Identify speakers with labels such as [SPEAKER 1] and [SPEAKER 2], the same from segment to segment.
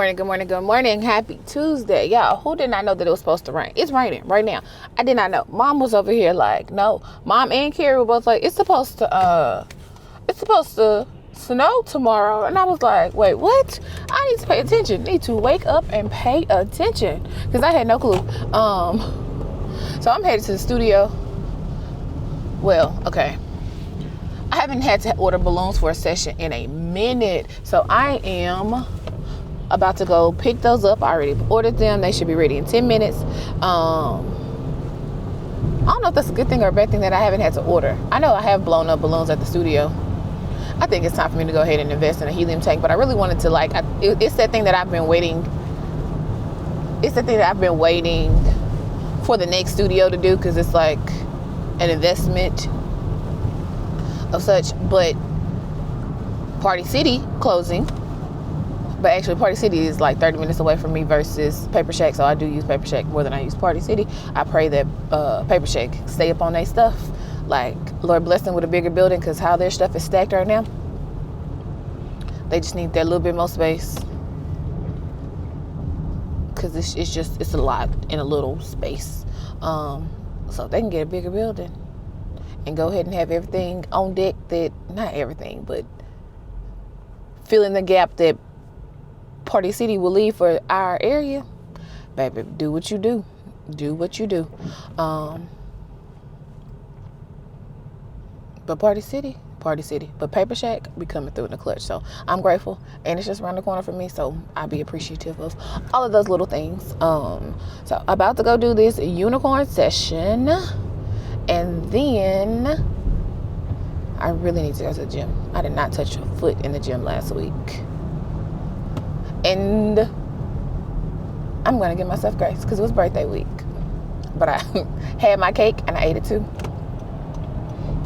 [SPEAKER 1] Good morning. Happy Tuesday. Y'all, who did not know that it was supposed to rain? It's raining right now. I did not know. Mom was over here like, no. Mom and Carrie were both like, it's supposed to snow tomorrow. And I was like, wait, what? I need to pay attention. Need to wake up and pay attention. Because I had no clue. So I'm headed to the studio. Well, okay. I haven't had to order balloons for a session in a minute. So I am about to go pick those up. I already ordered them. They should be ready in 10 minutes. I don't know if that's a good thing or a bad thing that I haven't had to order. I know I have blown up balloons at the studio. I think it's time for me to go ahead and invest in a helium tank, but I really wanted to it's that thing that I've been waiting. It's the thing that I've been waiting for the next studio to do, because it's like an investment of such. But Party City closing. But actually, Party City is like 30 minutes away from me versus Paper Shack. So I do use Paper Shack more than I use Party City. I pray that Paper Shack stay up on their stuff. Like, Lord bless them with a bigger building, because how their stuff is stacked right now. They just need that little bit more space. Because it's a lot in a little space. So they can get a bigger building and go ahead and have everything on deck that, not everything, but fill in the gap that Party City will leave for our area. Baby, do what you do. Do what you do. But Party City. But Paper Shack be coming through in the clutch. So I'm grateful. And it's just around the corner for me. So I'll be appreciative of all of those little things. So about to go do this unicorn session. And then I really need to go to the gym. I did not touch a foot in the gym last week. And I'm going to give myself grace because it was birthday week. But I had my cake and I ate it too.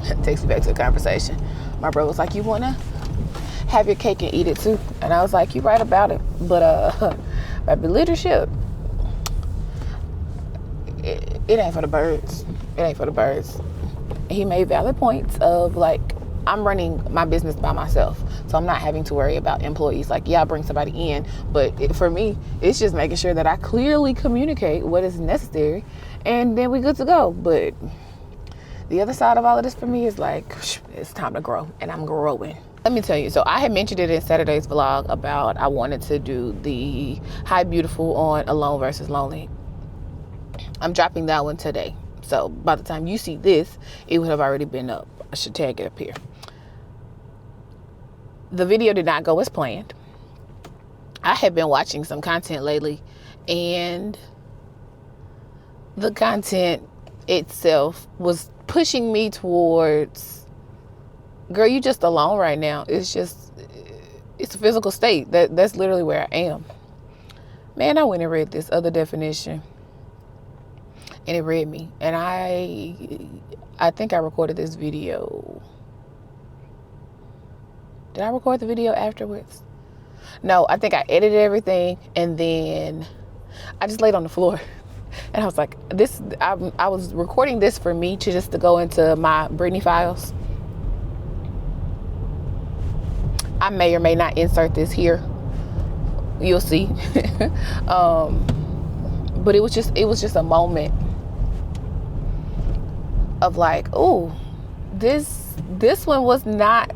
[SPEAKER 1] It takes me back to the conversation. My brother was like, you want to have your cake and eat it too? And I was like, you're right about it. But baby, leadership, it ain't for the birds. It ain't for the birds. He made valid points of like, I'm running my business by myself. So I'm not having to worry about employees. Like, yeah, I bring somebody in. But for me, it's just making sure that I clearly communicate what is necessary. And then we good to go. But the other side of all of this for me is like, it's time to grow. And I'm growing. Let me tell you. So I had mentioned it in Saturday's vlog about I wanted to do the Hi Beautiful on Alone versus Lonely. I'm dropping that one today. So by the time you see this, it would have already been up. I should tag it up here. The video did not go as planned. I have been watching some content lately, and the content itself was pushing me towards, girl, you just alone right now. It's a physical state. That's literally where I am. Man, I went and read this other definition, and it read me. And I think I recorded this video. Did I record the video afterwards? No, I think I edited everything, and then I just laid on the floor. And I was like, I was recording this for me to go into my Brittany files. I may or may not insert this here. You'll see. But it was just a moment of like, oh, this one was not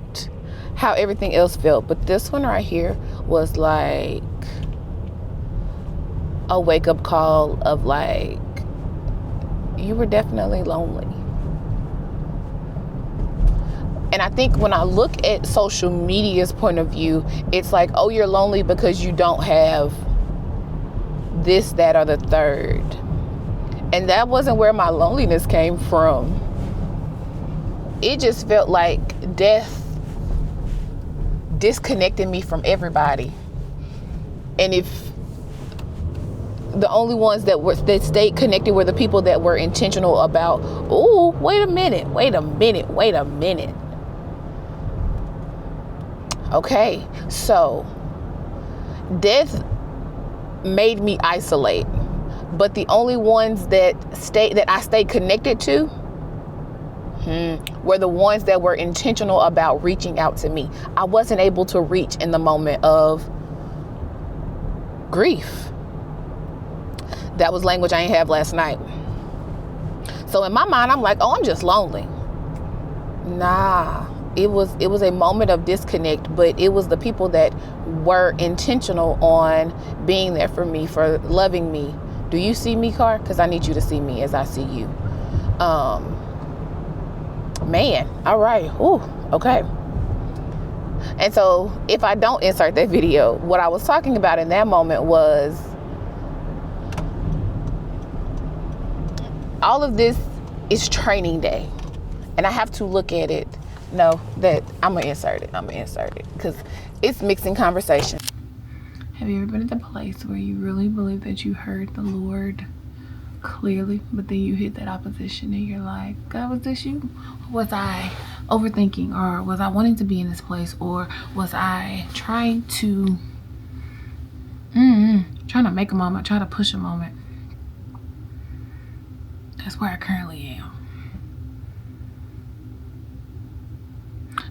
[SPEAKER 1] how everything else felt, but this one right here was like a wake-up call of like, you were definitely lonely. And I think when I look at social media's point of view, it's like, oh, you're lonely because you don't have this, that, or the third. And that wasn't where my loneliness came from. It just felt like death disconnected me from everybody. And if the only ones that stayed connected were the people that were intentional about, oh, wait a minute. Okay, so death made me isolate, but the only ones that I stayed connected to were the ones that were intentional about reaching out to me. I wasn't able to reach in the moment of grief. That was language I ain't have last night. So in my mind, I'm like, oh, I'm just lonely. Nah, it was a moment of disconnect, but it was the people that were intentional on being there for me, for loving me. Do you see me, Car? Because I need you to see me as I see you. Man, all right. Ooh, okay. And so if I don't insert that video, what I was talking about in that moment was all of this is training day. And I have to look at it. No, that I'm going to insert it because it's mixing conversation. Have you ever been at the place where you really believe that you heard the Lord clearly, but then you hit that opposition and you're like, God, was this you? Was I overthinking, or was I wanting to be in this place, or was I trying to make a moment, try to push a moment? That's where I currently am.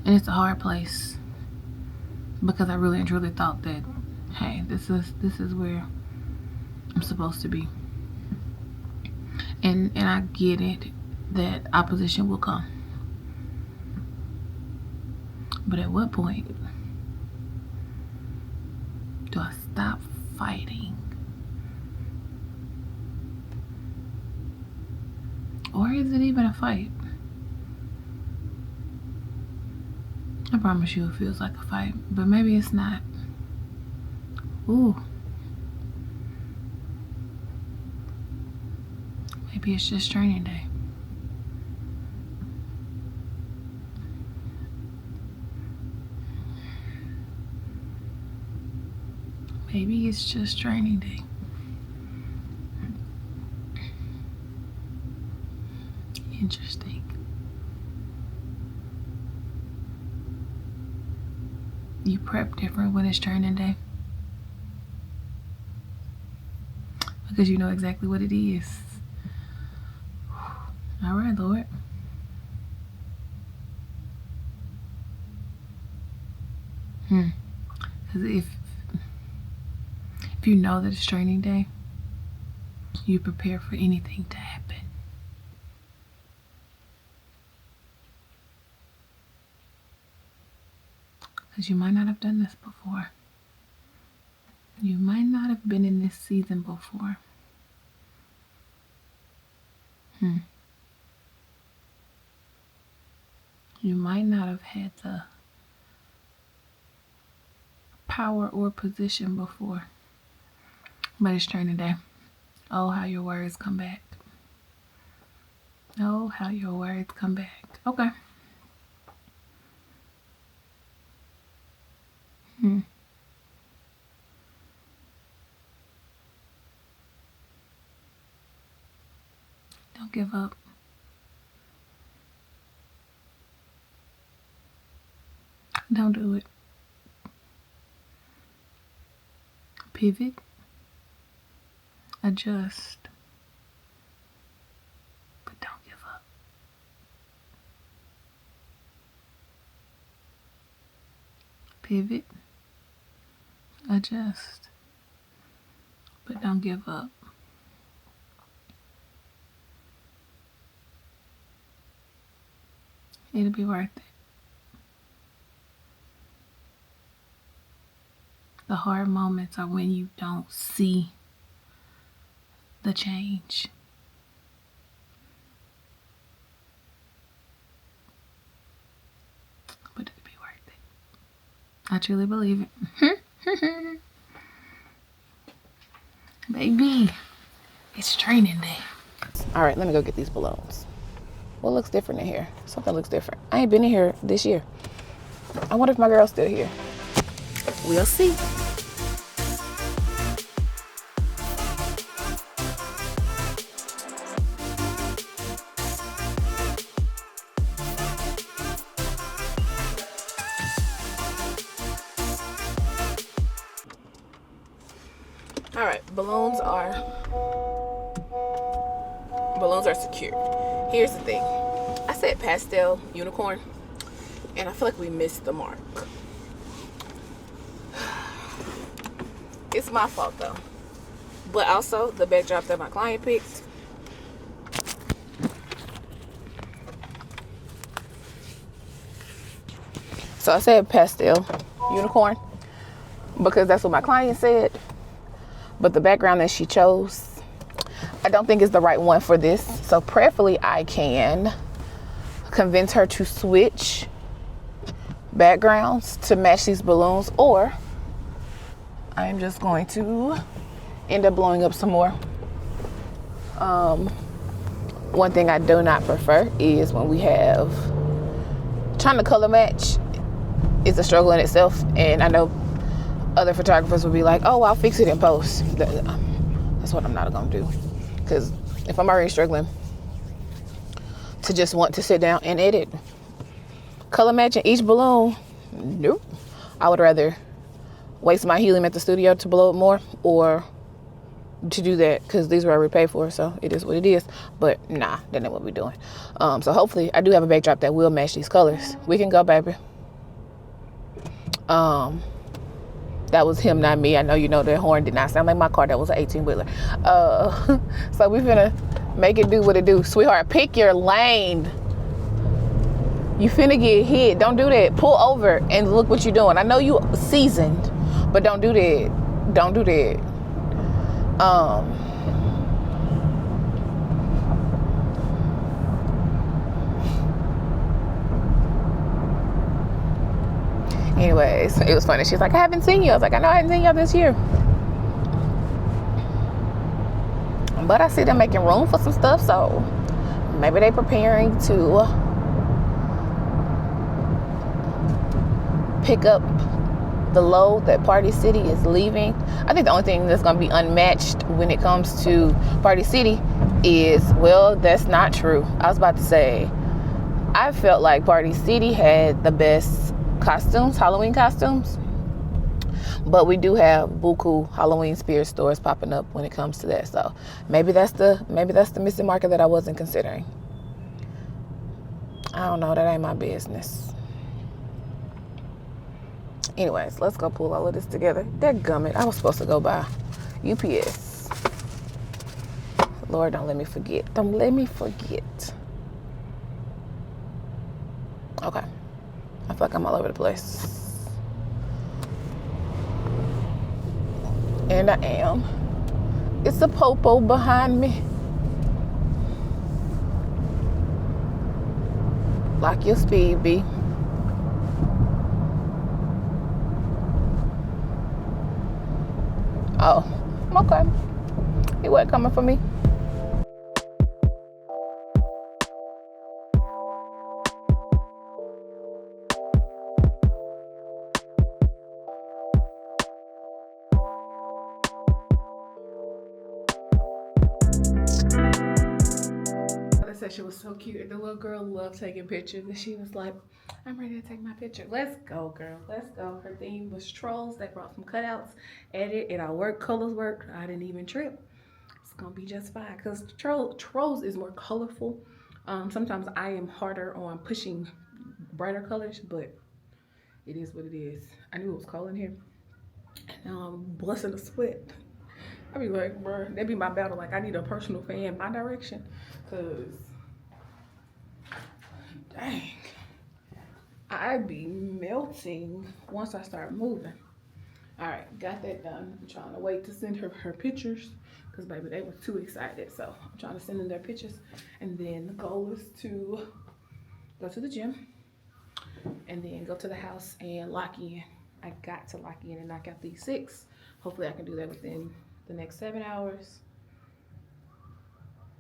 [SPEAKER 1] And it's a hard place because I really and truly thought that, hey, this is where I'm supposed to be. And I get it that opposition will come. But at what point do I stop fighting? Or is it even a fight? I promise you it feels like a fight, but maybe it's not. Ooh. Maybe it's just training day. Maybe it's just training day. Interesting. You prep different when it's training day because you know exactly what it is. All right, Lord. Because if you know that it's training day, you prepare for anything to happen. Because you might not have done this before. You might not have been in this season before. You might not have had the power or position before. But it's training day. Oh, how your words come back. Oh, how your words come back. Okay. Don't give up. Don't do it. Pivot. Adjust. But don't give up. Pivot. Adjust. But don't give up. It'll be worth it. The hard moments are when you don't see the change. But it'll be worth it. I truly believe it. Baby, it's training day. All right, let me go get these balloons. What looks different in here? Something looks different. I ain't been in here this year. I wonder if my girl's still here. We'll see. All right, balloons are secure. Here's the thing. I said pastel unicorn, and I feel like we missed the mark. It's my fault though. But also the backdrop that my client picked. So I said pastel unicorn because that's what my client said. But the background that she chose, I don't think is the right one for this. So prayerfully, I can convince her to switch backgrounds to match these balloons, or I am just going to end up blowing up some more. One thing I do not prefer is when we have trying to color match is a struggle in itself, and I know other photographers will be like, oh, I'll fix it in post. That's what I'm not gonna do, because if I'm already struggling to just want to sit down and edit color matching each balloon, nope. I would rather waste my helium at the studio to blow it more, or to do that, because these were already paid for, so it is what it is. But nah, that ain't what we're doing. So hopefully I do have a backdrop that will match these colors. We can go, baby. That was him, not me. I know you know that horn did not sound like my car. That was an 18-wheeler. So we finna make it do what it do. Sweetheart, pick your lane. You finna get hit. Don't do that. Pull over and look what you're doing. I know you seasoned, but don't do that. Don't do that. Anyways, it was funny. She's like, I haven't seen you. I was like, I know I haven't seen you this year. But I see them making room for some stuff, so maybe they're preparing to pick up the load that Party City is leaving. I think the only thing that's going to be unmatched when it comes to Party City is, well, that's not true. I was about to say, I felt like Party City had the best costumes, Halloween costumes, but we do have buku Halloween spirit stores popping up when it comes to that. So maybe that's the missing market that I wasn't considering. I don't know, that ain't my business. Anyways, let's go pull all of this together. Dadgummit, I was supposed to go by UPS. Lord, don't let me forget. Don't let me forget. Okay. I feel like I'm all over the place. And I am. It's a popo behind me. Lock your speed, B. Oh, okay. He wasn't coming for me. She was so cute. The little girl loved taking pictures, and she was like, I'm ready to take my picture. Let's go, girl. Let's go. Her theme was trolls. They brought some cutouts, edited, and our work colors worked. I didn't even trip. It's gonna be just fine, because trolls is more colorful. Sometimes I am harder on pushing brighter colors, but it is what it is. I knew it was cold in here, and now I'm busting a sweat. I be like, bro, that'd be my battle. Like, I need a personal fan in my direction, because dang, I be melting once I start moving. All right, got that done. I'm trying to wait to send her pictures, because baby, they were too excited. So I'm trying to send them their pictures, and then the goal is to go to the gym and then go to the house and lock in. I got to lock in and knock out these 6. Hopefully I can do that within the next 7 hours.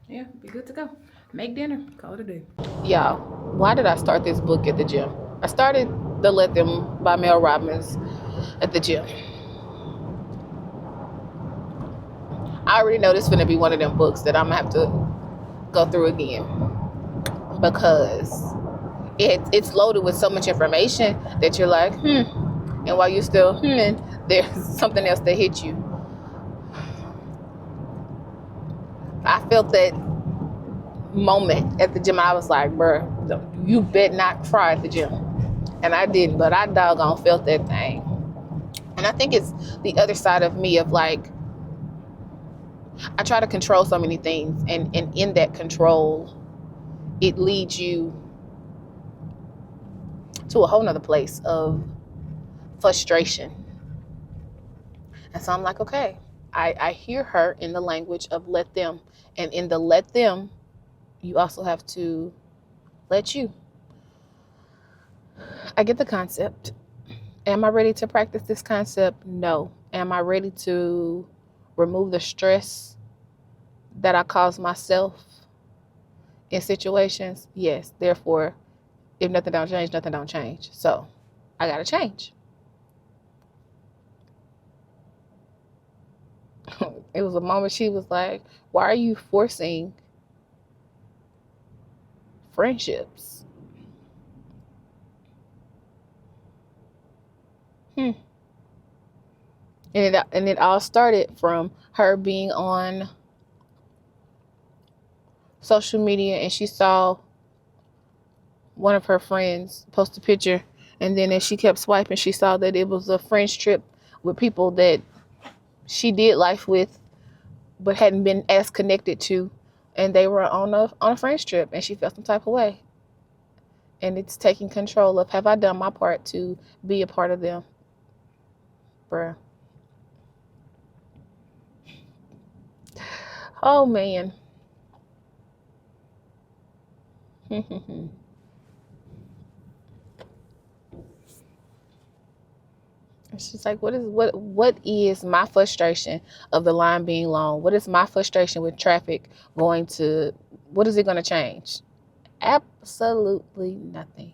[SPEAKER 1] Yeah, be good to go. Make dinner, call it a day. Y'all, why did I start this book at the gym? I started the Let Them by Mel Robbins at the gym. I already know this is gonna be one of them books that I'm gonna have to go through again, because it's loaded with so much information that you're like, and while you're still there's something else that hit you. I felt that moment at the gym. I was like, bruh, you bet not cry at the gym. And I didn't, but I doggone felt that thing. And I think it's the other side of me of like, I try to control so many things, and in that control, it leads you to a whole nother place of frustration. And so I'm like, okay, I hear her in the language of let them. And in the let them, you also have to let you. I get the concept. Am I ready to practice this concept? No. Am I ready to remove the stress that I cause myself in situations? Yes. Therefore, if nothing don't change, nothing don't change. So I gotta change. It was a moment she was like, why are you forcing friendships? And it all started from her being on social media, and she saw one of her friends post a picture, and then as she kept swiping, she saw that it was a friends trip with people that she did life with but hadn't been as connected to, and they were on a friends trip, and she felt some type of way. And it's taking control of, have I done my part to be a part of them? Bruh. Oh man. She's like, what is my frustration of the line being long? What is my frustration with traffic going to, what is it going to change? Absolutely nothing.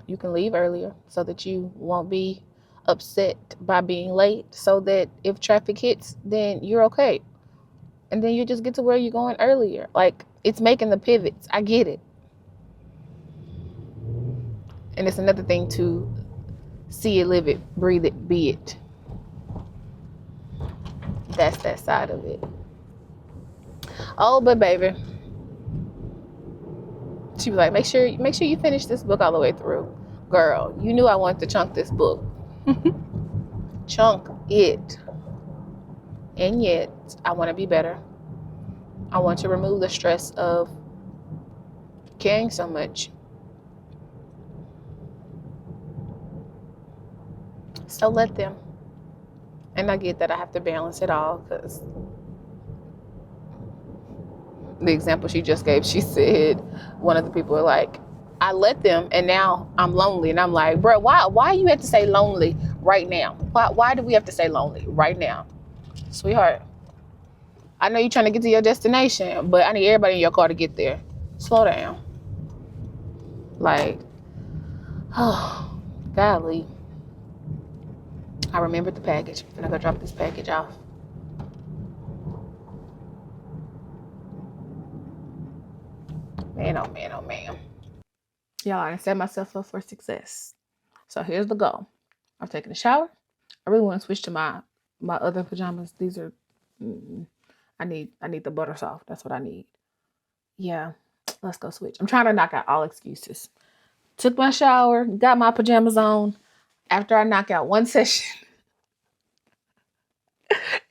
[SPEAKER 1] You can leave earlier so that you won't be upset by being late, so that if traffic hits, then you're okay. And then you just get to where you're going earlier. Like, it's making the pivots. I get it. And it's another thing to see it, live it, breathe it, be it. That's that side of it. Oh, but baby, she was like, make sure you finish this book all the way through. Girl, you knew I wanted to chunk this book. Chunk it. And yet, I want to be better. I want to remove the stress of caring so much. So let them. And I get that I have to balance it all, because the example she just gave, she said one of the people were like, I let them and now I'm lonely. And I'm like, bro, why you have to say lonely right now? Why do we have to say lonely right now? Sweetheart, I know you're trying to get to your destination, but I need everybody in your car to get there. Slow down. Like, oh, golly. I remembered the package. I'm gonna go drop this package off. Man, oh man, oh man. Y'all, I set myself up for success. So here's the goal. I'm taking a shower. I really want to switch to my other pajamas. These are, I need the butter soft. That's what I need. Yeah, let's go switch. I'm trying to knock out all excuses. Took my shower, got my pajamas on. After I knock out one session,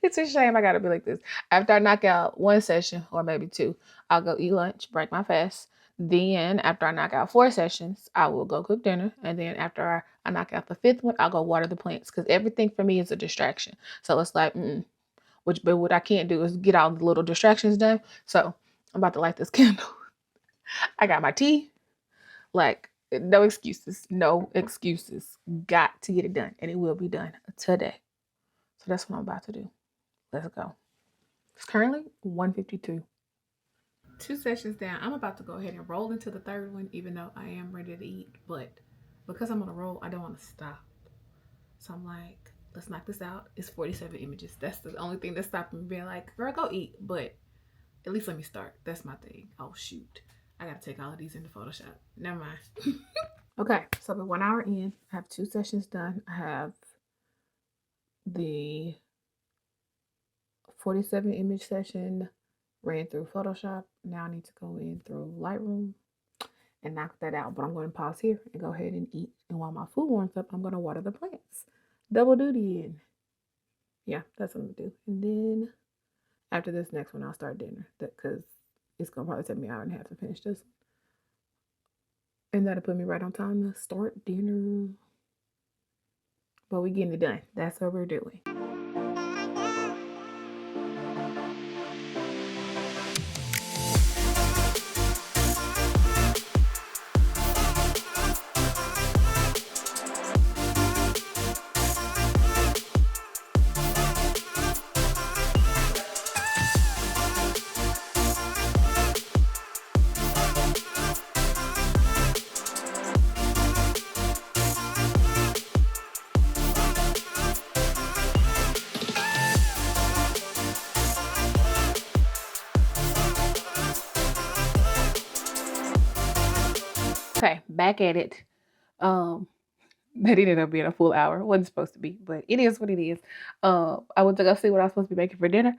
[SPEAKER 1] it's a shame I gotta be like this. After I knock out one session, or maybe two, I'll go eat lunch, break my fast. Then after I knock out 4 sessions, I will go cook dinner. And then after I knock out the 5th one, I'll go water the plants, because everything for me is a distraction. So it's like, but what I can't do is get all the little distractions done. So I'm about to light this candle. I got my tea. Like, no excuses. No excuses. Got to get it done. And it will be done today. So that's what I'm about to do. Let's go. It's currently 1:52. 2 sessions down. I'm about to go ahead and roll into the 3rd one, even though I am ready to eat. But because I'm on a roll, I don't want to stop. So I'm like, let's knock this out. It's 47 images. That's the only thing that's stopping me being like, girl, go eat. But at least let me start. That's my thing. Oh, shoot. I got to take all of these into Photoshop. Never mind. Okay, so we're 1 hour in. I have 2 sessions done. I have the 47 image session ran through Photoshop. Now I need to go in through Lightroom and knock that out. But I'm going to pause here and go ahead and eat. And while my food warms up, I'm going to water the plants. Double duty in. Yeah, that's what I'm going to do. And then after this next one, I'll start dinner. Because it's going to probably take me an hour and a half to finish this. And that'll put me right on time to start dinner. But we're getting it done. That's what we're doing. Okay, back at it. That ended up being a full hour. It wasn't supposed to be, but it is what it is. I went to go see what I was supposed to be making for dinner.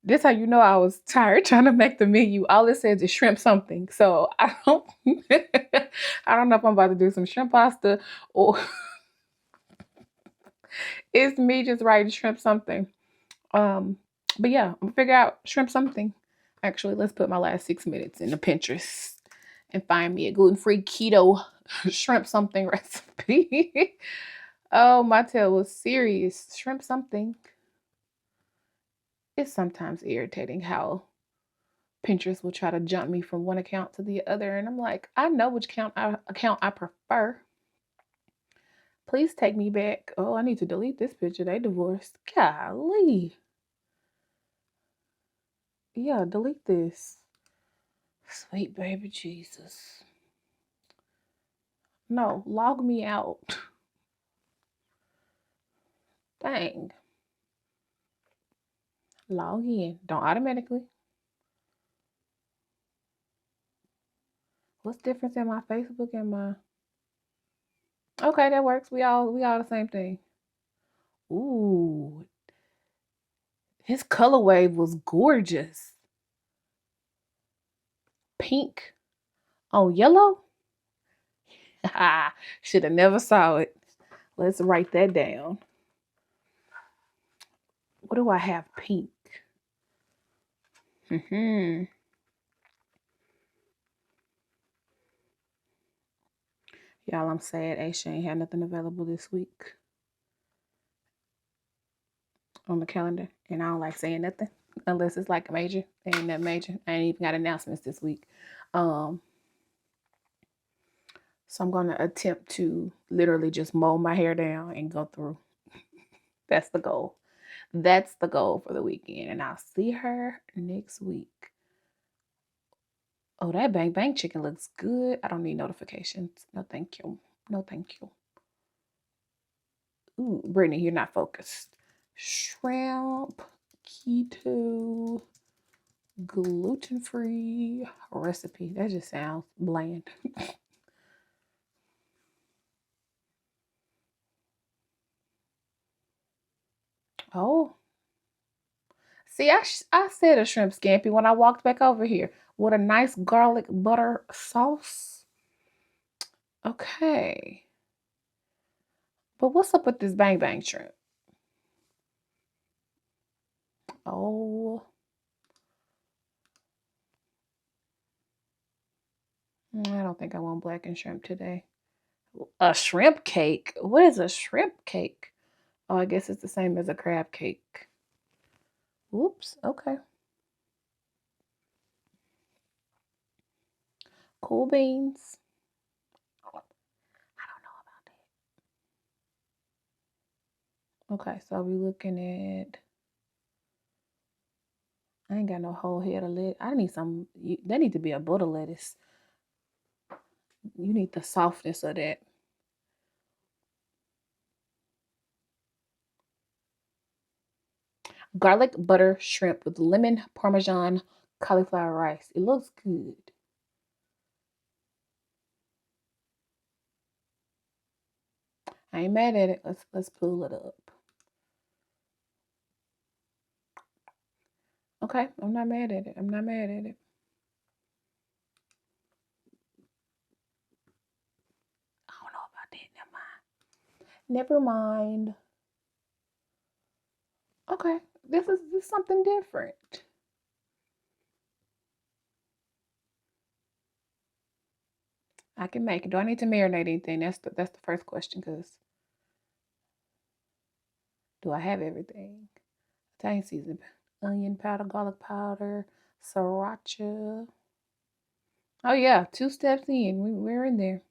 [SPEAKER 1] This how you know I was tired trying to make the menu. All it says is shrimp something. So I don't I don't know if I'm about to do some shrimp pasta or it's me just writing shrimp something. But yeah, I'm gonna figure out shrimp something. Actually, let's put my last 6 minutes into Pinterest and find me a gluten-free keto shrimp something recipe. Oh, my tail was serious. Shrimp something. It's sometimes irritating how Pinterest will try to jump me from one account to the other. And I'm like, I know which account I prefer. Please take me back. Oh, I need to delete this picture. They divorced. Golly. Yeah, delete this. Sweet baby Jesus. No, log me out. Dang. Log in. Don't automatically. What's the difference in my Facebook and my... Okay, that works. We all the same thing. Ooh. His colorway was gorgeous. Pink on yellow. Should have never saw it. Let's write that down. What do I have pink? Y'all, I'm sad Aisha ain't had nothing available this week on the calendar. And I don't like saying nothing unless it's like major. Ain't that major. I ain't even got announcements this week. So I'm going to attempt to literally just mow my hair down and go through. That's the goal. That's the goal for the weekend. And I'll see her next week. Oh, that bang bang chicken looks good. I don't need notifications. No, thank you. No, thank you. Ooh, Brittany, you're not focused. Shrimp, keto, gluten-free recipe. That just sounds bland. Oh. See, I said a shrimp scampi when I walked back over here with a nice garlic butter sauce. Okay. But what's up with this bang bang shrimp? Oh. I don't think I want blackened shrimp today. A shrimp cake? What is a shrimp cake? Oh, I guess it's the same as a crab cake. Whoops. Okay. Cool beans. I don't know about that. Okay, so we're looking at... I ain't got no whole head of lettuce. I need some... That need to be a butter lettuce. You need the softness of that. Garlic butter shrimp with lemon parmesan cauliflower rice. It looks good. I ain't mad at it. Let's pull it up. Okay, I'm not mad at it. I'm not mad at it. Never mind. Okay, this is something different. I can make it. Do I need to marinate anything? That's the first question. Because do I have everything? Italian season, onion powder, garlic powder, sriracha. Oh yeah, 2 steps in. We're in there.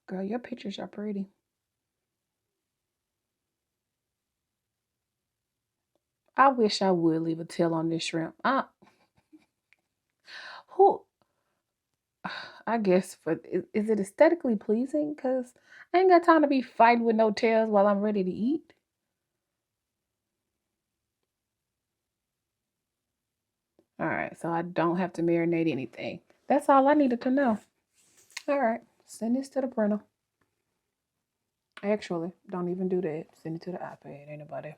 [SPEAKER 1] Girl, your pictures are pretty. I wish I would leave a tail on this shrimp. Who? I guess is it aesthetically pleasing? Cause I ain't got time to be fighting with no tails while I'm ready to eat. All right, so I don't have to marinate anything. That's all I needed to know. All right, send this to the printer. Actually, don't even do that. Send it to the iPad. Ain't nobody.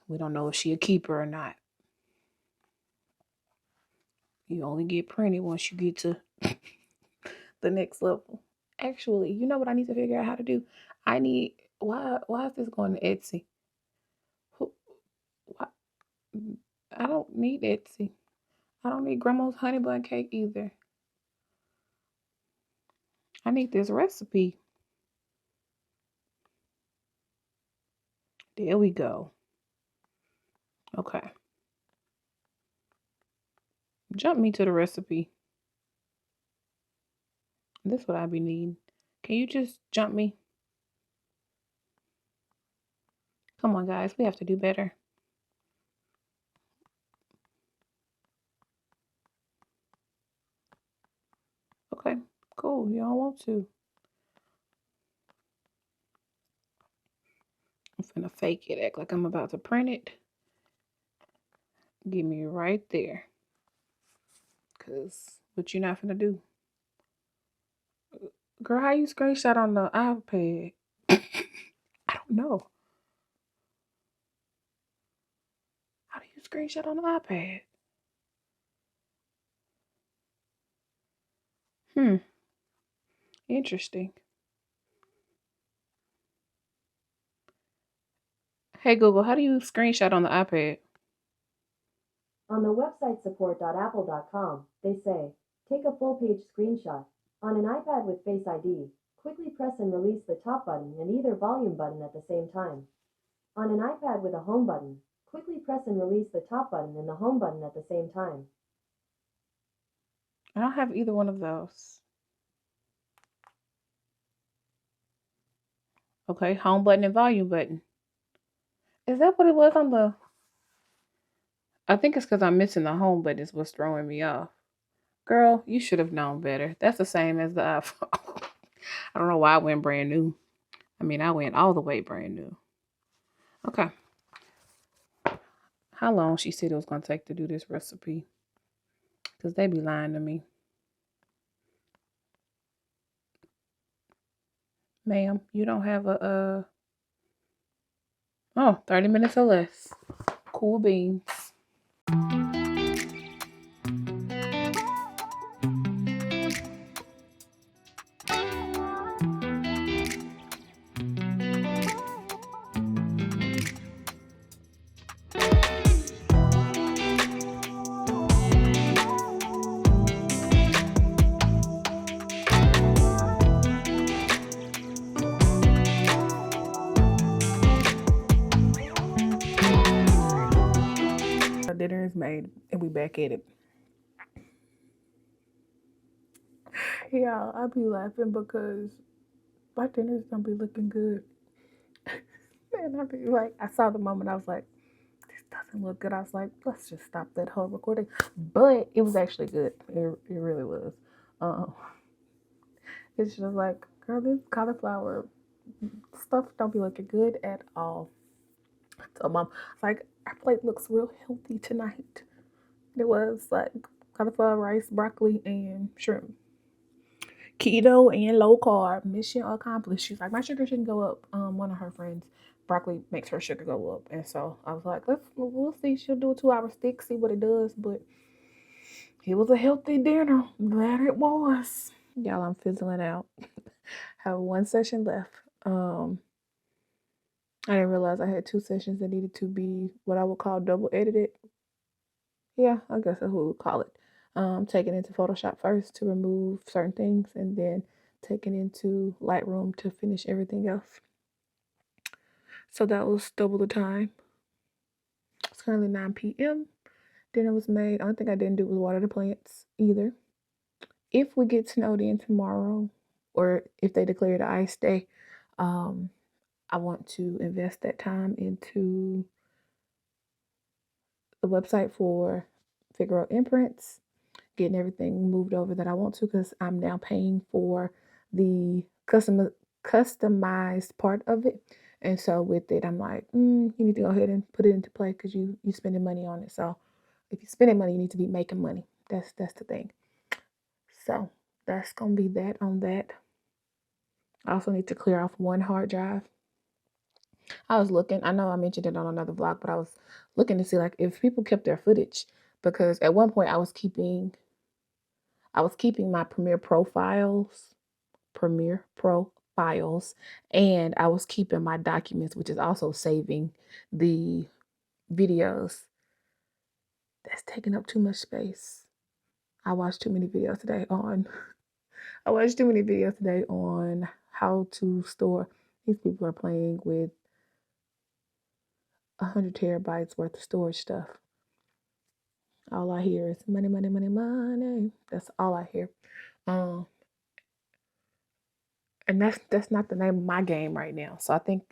[SPEAKER 1] We don't know if she a keeper or not. You only get printed once you get to the next level. Actually, you know what I need to figure out how to do? I need why is this going to Etsy? Who why, I don't need Etsy. I don't need grandma's honey bun cake either. I need this recipe. There we go. Okay. Jump me to the recipe. This what I be needing. Can you just jump me? Come on, guys. We have to do better. Okay. Cool. Y'all want to. I'm finna fake it. Act like I'm about to print it. Give me right there. Because what you not finna do? Girl, how you screenshot on the iPad? I don't know. How do you screenshot on the iPad? Interesting. Hey Google, how do you screenshot on the iPad?
[SPEAKER 2] On the website support.apple.com, they say, take a full-page screenshot. On an iPad with Face ID, quickly press and release the top button and either volume button at the same time. On an iPad with a home button, quickly press and release the top button and the home button at the same time.
[SPEAKER 1] I don't have either one of those. Okay, home button and volume button. Is that what it was on the... I think it's because I'm missing the home button is what's throwing me off. Girl, you should have known better. That's the same as the iPhone. I don't know why I went brand new. I mean, I went all the way brand new. Okay. How long she said it was going to take to do this recipe? Because they be lying to me. Ma'am, you don't have a... 30 minutes or less. Cool beans. Dinner is made and we back at it. Yeah, I be laughing because my dinners don't be looking good. And I be like, I saw the moment, I was like, this doesn't look good. I was like, let's just stop that whole recording. But it was actually good. It really was. It's just like, girl, this cauliflower stuff don't be looking good at all. So mom, like, our plate looks real healthy tonight. It was like cauliflower rice, broccoli, and shrimp. Keto and low carb, mission accomplished. She's like, my sugar shouldn't go up. One of her friends, broccoli makes her sugar go up, and so I was like, we'll see. She'll do a 2-hour stick, see what it does. But It was a healthy dinner. I'm glad it was. Y'all, I'm fizzling out. Have one session left. I didn't realize I had 2 sessions that needed to be what I would call double edited. Yeah, I guess that's what we would call it. Taking into Photoshop first to remove certain things, and then taking into Lightroom to finish everything else. So that was double the time. It's currently 9 p.m. Dinner was made. Only thing I didn't do was water the plants either. If we get snowed in tomorrow, or if they declare the ice day, I want to invest that time into the website for Figaro Imprints, getting everything moved over that I want to, because I'm now paying for the customized part of it. And so with it, I'm like, you need to go ahead and put it into play, because you spending money on it. So if you're spending money, you need to be making money. That's the thing. So that's gonna be that on that. I also need to clear off one hard drive. I was looking, I know I mentioned it on another vlog, but I was looking to see like if people kept their footage, because at one point I was keeping my Premiere Pro files, and I was keeping my documents, which is also saving the videos. That's taking up too much space. I watched too many videos today on how to store. These people are playing with 100 terabytes worth of storage stuff. All I hear is money, money, money, money. That's all I hear. And that's not the name of my game right now. So I think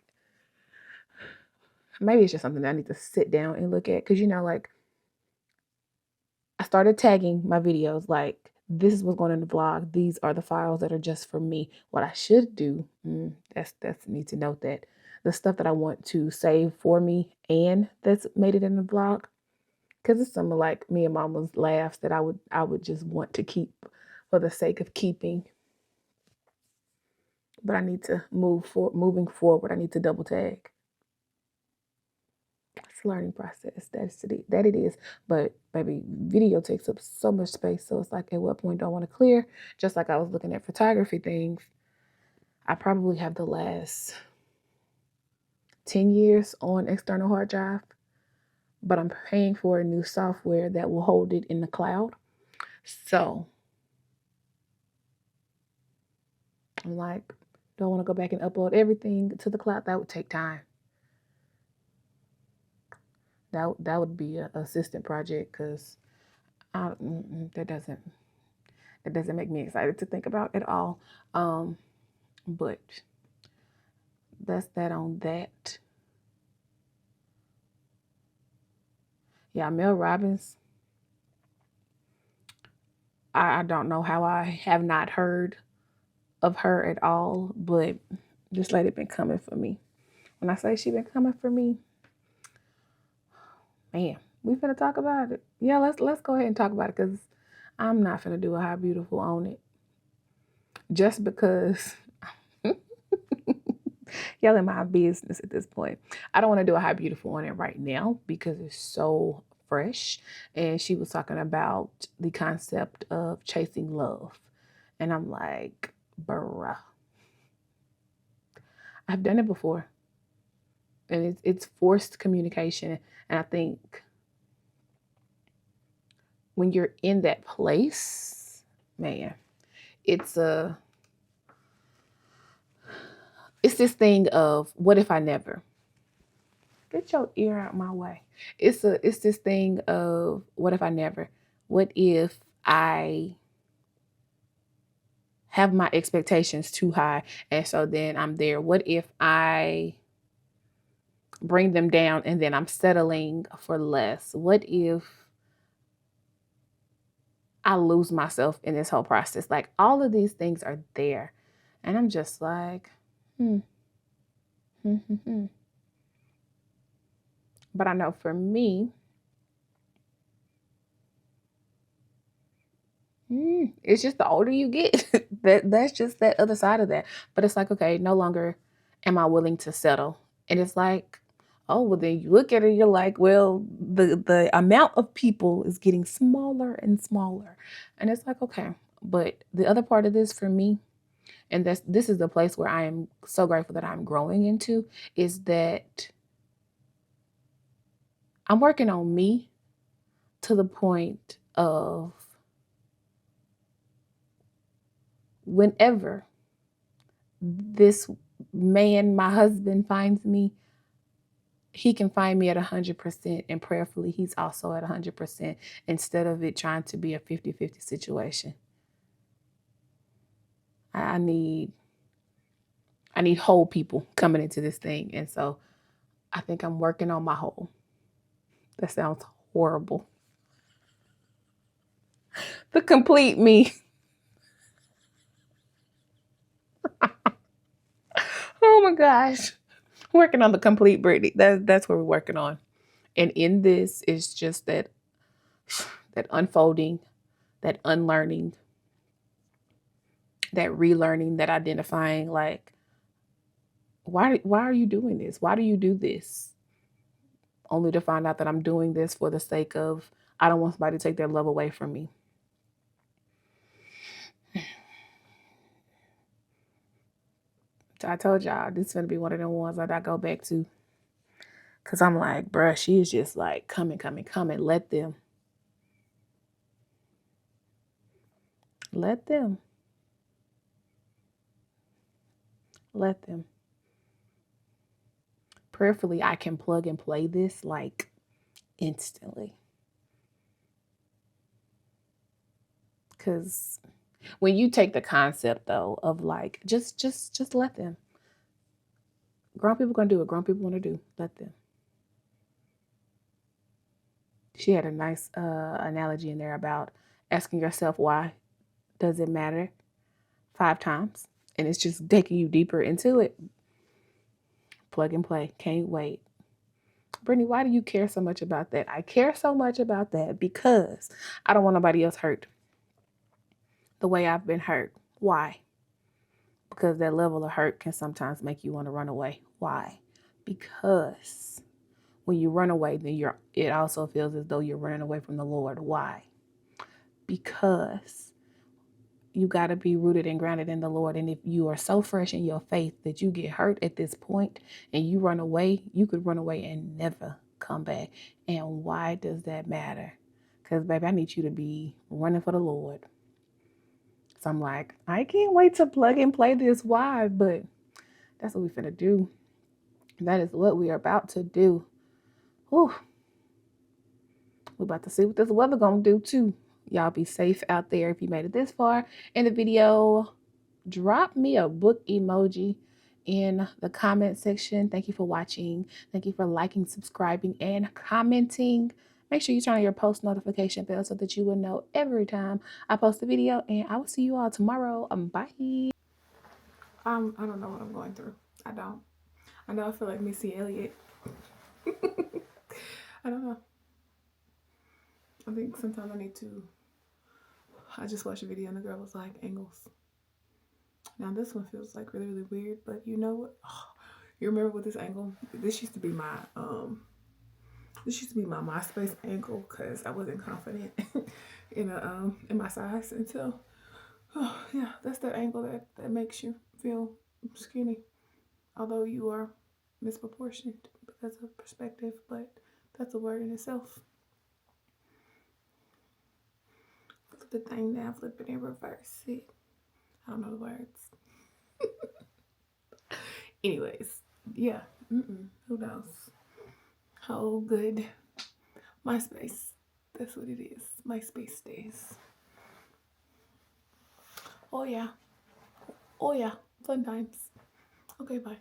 [SPEAKER 1] maybe it's just something that I need to sit down and look at. Because, like, I started tagging my videos like, this is what's going in the vlog. These are the files that are just for me. What I should do, that's need to note that the stuff that I want to save for me and that's made it in the vlog, because it's some of like me and Mama's laughs that I would just want to keep for the sake of keeping. But I need to moving forward. I need to double tag. It's a learning process. That it is. But baby, video takes up so much space. So it's like, at what point do I want to clear? Just like I was looking at photography things. I probably have the last 10 years on external hard drive, but I'm paying for a new software that will hold it in the cloud. So I'm like, do I want to go back and upload everything to the cloud? That would take time. That would be an assistant project, because that doesn't make me excited to think about at all. But that's that on that. Yeah, Mel Robbins. I don't know how I have not heard of her at all, but this lady been coming for me. When I say she been coming for me, man, we finna talk about it. Yeah, let's go ahead and talk about it, because I'm not finna do a How Beautiful on it. Just because y'all in my business at this point. I don't want to do a How Beautiful on it right now because it's so fresh. And she was talking about the concept of chasing love. And I'm like, bruh, I've done it before. And it's forced communication. And I think when you're in that place, man, it's this thing of, what if I never? Get your ear out my way. It's this thing of, what if I never? What if I have my expectations too high, and so then I'm there? What if I bring them down and then I'm settling for less? What if I lose myself in this whole process? Like, all of these things are there. And I'm just like, But I know for me, it's just the older you get, that's just that other side of that. But it's like, okay, no longer am I willing to settle. And it's like, Oh, well, then you look at it, you're like, well, the amount of people is getting smaller and smaller. And it's like, okay. But the other part of this for me, and this is the place where I am so grateful that I'm growing into, is that I'm working on me to the point of whenever this man, my husband, finds me, he can find me at 100%, and prayerfully he's also at 100%, instead of it trying to be a 50-50 situation. I need whole people coming into this thing. And so I think I'm working on my whole. That sounds horrible. The complete me. Oh my gosh. Working on the complete Brittany. That's what we're working on. And in this is just that unfolding, that unlearning, that relearning, that identifying, like, why are you doing this? Why do you do this? Only to find out that I'm doing this for the sake of, I don't want somebody to take their love away from me. I told y'all this is gonna be one of them ones that I go back to, because I'm like, bruh, she is just like coming. Let them. Let them. Let them. Prayerfully, I can plug and play this like instantly. Because when you take the concept though of like, just let them. Grown people gonna do what grown people want to do. Let them. She had a nice analogy in there about asking yourself why does it matter 5 times, and it's just taking you deeper into it. Plug and play. Can't wait. Brittany, why do you care so much about that? I care so much about that because I don't want nobody else hurt the way I've been hurt. Why? Because that level of hurt can sometimes make you want to run away. Why? Because when you run away, then it also feels as though you're running away from the Lord. Why? Because you got to be rooted and grounded in the Lord. And if you are so fresh in your faith that you get hurt at this point and you run away, you could run away and never come back. And why does that matter? Because, baby, I need you to be running for the Lord. So I'm like, I can't wait to plug and play this. Why? But that's what we're finna do. That is what we are about to do. Whew. We're about to see what this weather gonna do too. Y'all be safe out there. If you made it this far in the video, drop me a book emoji in the comment section. Thank you for watching. Thank you for liking, subscribing, and commenting. Make sure you turn on your post notification bell so that you will know every time I post a video. And I will see you all tomorrow. Bye. I don't know what I'm going through. I don't. I know I feel like Missy Elliott. I don't know. I think sometimes I just watched a video and the girl was like, angles. Now this one feels like really, really weird, but you know what? Oh, you remember what this angle? This used to be my MySpace angle because I wasn't confident in my size until yeah, that's that angle that makes you feel skinny. Although you are misproportioned because of perspective, but that's a word in itself. Flip the thing down, flip it and reverse it. I don't know the words. Anyways, yeah. Who knows? Oh, good. MySpace. That's what it is. MySpace days. Oh, yeah. Oh, yeah. Fun times. Okay, bye.